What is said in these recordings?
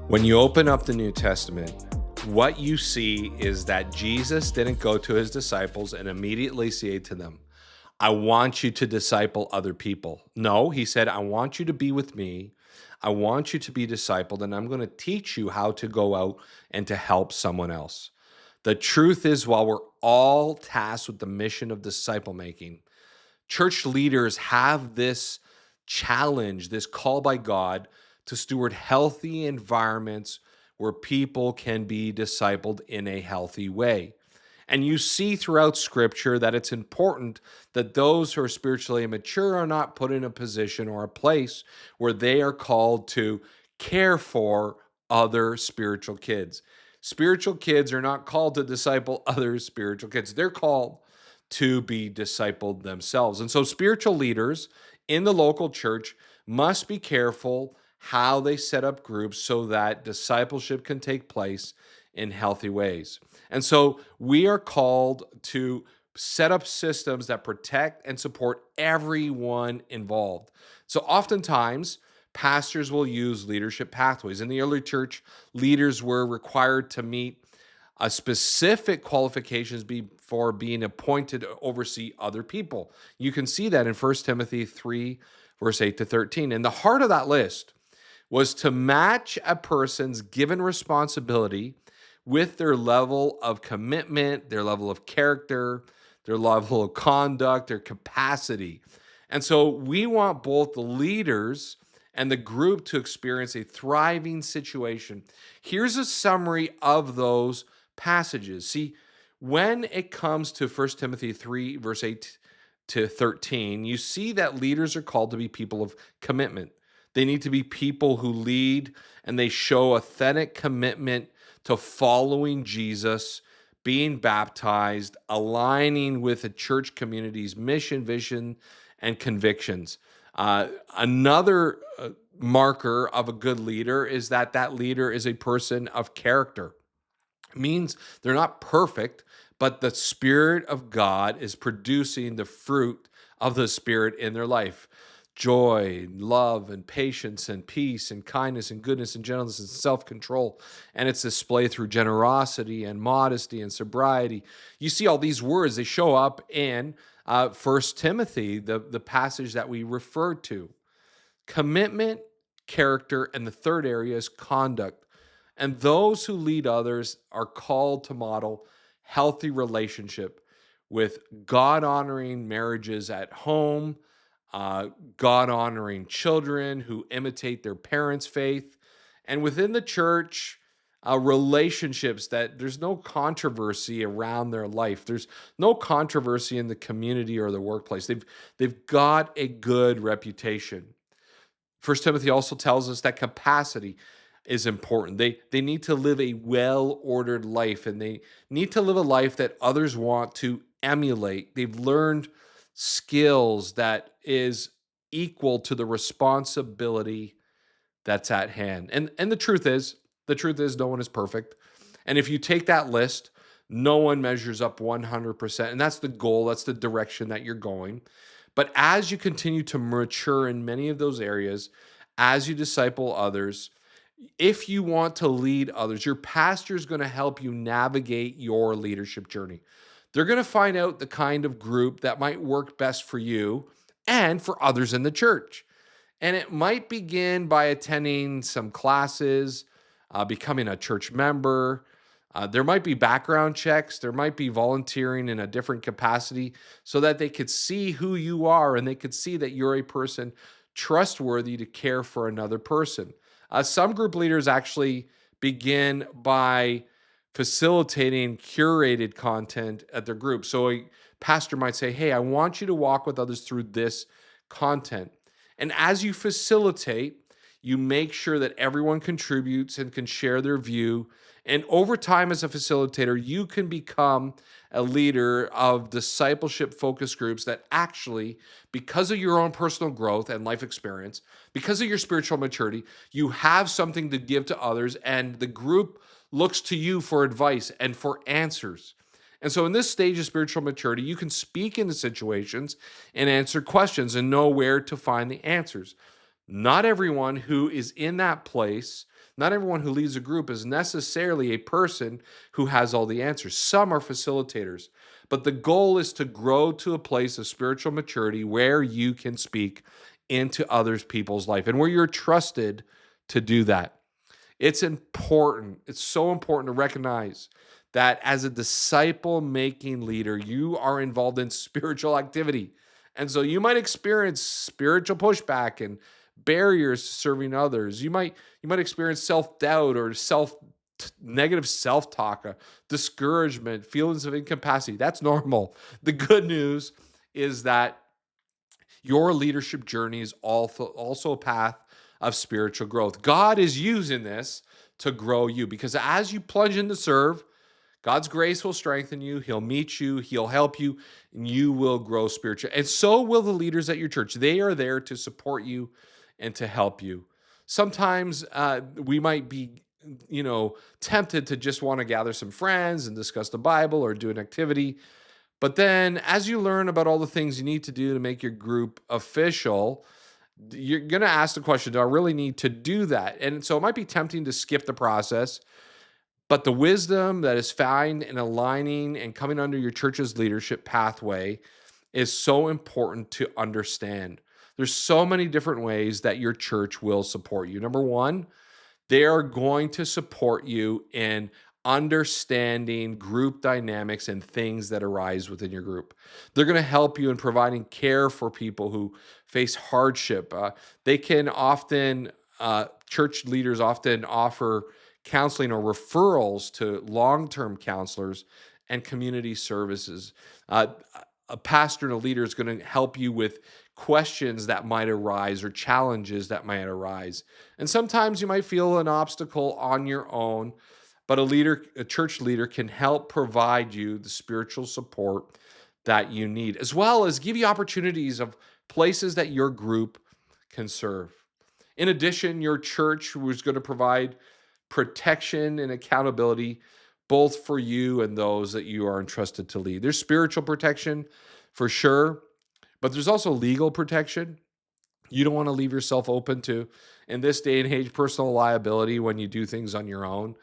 When you open up the New Testament, what you see is that Jesus didn't go to his disciples and immediately say to them, I want you to disciple other people. No, he said, I want you to be with me. I want you to be discipled, and I'm going to teach you how to go out and to help someone else. The truth is, while we're all tasked with the mission of disciple making, church leaders have this challenge, this call by God to steward healthy environments where people can be discipled in a healthy way. And you see throughout scripture that it's important that those who are spiritually immature are not put in a position or a place where they are called to care for other spiritual kids. Spiritual kids are not called to disciple other spiritual kids. They're called to be discipled themselves. And so spiritual leaders in the local church must be careful how they set up groups so that discipleship can take place in healthy ways. And so we are called to set up systems that protect and support everyone involved. So oftentimes, pastors will use leadership pathways. In the early church, leaders were required to meet specific qualifications before being appointed to oversee other people. You can see that in 1 Timothy 3, verse 8 to 13. And the heart of that list was to match a person's given responsibility with their level of commitment, their level of character, their level of conduct, their capacity. And so we want both the leaders and the group to experience a thriving situation. Here's a summary of those passages. See, when it comes to 1 Timothy 3, verse 8 to 13, you see that leaders are called to be people of commitment. They need to be people who lead and they show authentic commitment to following Jesus, being baptized, aligning with the church community's mission, vision, and convictions. Another marker of a good leader is that that leader is a person of character. It means they're not perfect, but the Spirit of God is producing the fruit of the Spirit in their life. Joy, love, and patience, and peace, and kindness, and goodness, and gentleness, and self-control. And it's displayed through generosity, and modesty, and sobriety. You see all these words, they show up in 1 Timothy, the passage that we referred to. Commitment, character, and the third area is conduct. And those who lead others are called to model healthy relationship with God-honoring marriages at home, God-honoring children who imitate their parents' faith, and within the church, relationships that there's no controversy around their life. There's no controversy in the community or the workplace. They've got a good reputation. First Timothy also tells us that capacity is important. They need to live a well-ordered life, and they need to live a life that others want to emulate. They've learned skills that is equal to the responsibility that's at hand. And the truth is no one is perfect. And if you take that list, no one measures up 100%. And that's the goal, that's the direction that you're going. But as you continue to mature in many of those areas, as you disciple others, if you want to lead others, your pastor is going to help you navigate your leadership journey. They're going to find out the kind of group that might work best for you and for others in the church. And it might begin by attending some classes, becoming a church member. There might be background checks. There might be volunteering in a different capacity so that they could see who you are and they could see that you're a person trustworthy to care for another person. Some group leaders actually begin by facilitating curated content at their group. So a pastor might say, hey, I want you to walk with others through this content. And as you facilitate, you make sure that everyone contributes and can share their view. And over time, as a facilitator, you can become a leader of discipleship focus groups that actually, because of your own personal growth and life experience, because of your spiritual maturity, you have something to give to others, and the group looks to you for advice and for answers. And so in this stage of spiritual maturity, you can speak into situations and answer questions and know where to find the answers. Not everyone who is in that place Not everyone who leads a group is necessarily a person who has all the answers. Some are facilitators, but the goal is to grow to a place of spiritual maturity where you can speak into others people's life and where you're trusted to do that. It's important. It's so important to recognize that as a disciple making leader, you are involved in spiritual activity. And so you might experience spiritual pushback and barriers to serving others. You might experience self-doubt or negative self-talk, discouragement, feelings of incapacity. That's normal. The good news is that your leadership journey is also a path of spiritual growth. God is using this to grow you because as you plunge in to serve, God's grace will strengthen you. He'll meet you. He'll help you, and you will grow spiritually. And so will the leaders at your church. They are there to support you and to help you. Sometimes we might be, tempted to just want to gather some friends and discuss the Bible or do an activity. But then as you learn about all the things you need to do to make your group official, you're going to ask the question, do I really need to do that? And so it might be tempting to skip the process, but the wisdom that is found in aligning and coming under your church's leadership pathway is so important to understand. There's so many different ways that your church will support you. Number one, they are going to support you in understanding group dynamics and things that arise within your group. They're going to help you in providing care for people who face hardship. They can often, church leaders often offer counseling or referrals to long-term counselors and community services. A pastor and a leader is going to help you with questions that might arise or challenges that might arise. And sometimes you might feel an obstacle on your own, but a church leader can help provide you the spiritual support that you need, as well as give you opportunities of places that your group can serve. In addition, your church was going to provide protection and accountability both for you and those that you are entrusted to lead. There's spiritual protection for sure, but there's also legal protection. You don't want to leave yourself open to, in this day and age, personal liability when you do things on your own.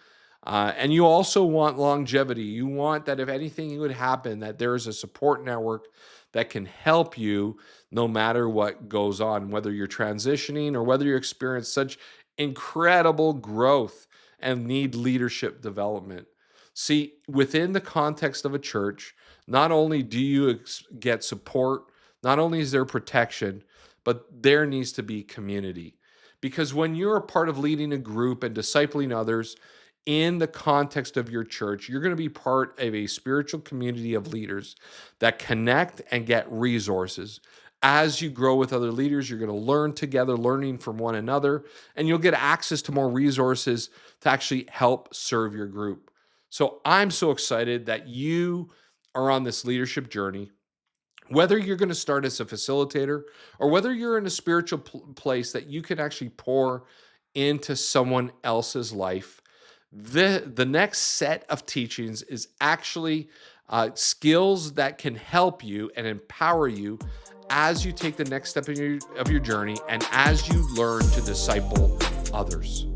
And you also want longevity. You want that if anything would happen, that there is a support network that can help you no matter what goes on, whether you're transitioning or whether you experience such incredible growth and need leadership development. See, within the context of a church, not only do you get support, not only is there protection, but there needs to be community. Because when you're a part of leading a group and discipling others in the context of your church, you're going to be part of a spiritual community of leaders that connect and get resources. As you grow with other leaders, you're going to learn together, learning from one another, and you'll get access to more resources to actually help serve your group. So I'm so excited that you are on this leadership journey. Whether you're going to start as a facilitator or whether you're in a spiritual place that you can actually pour into someone else's life, the next set of teachings is actually skills that can help you and empower you as you take the next step of your journey and as you learn to disciple others.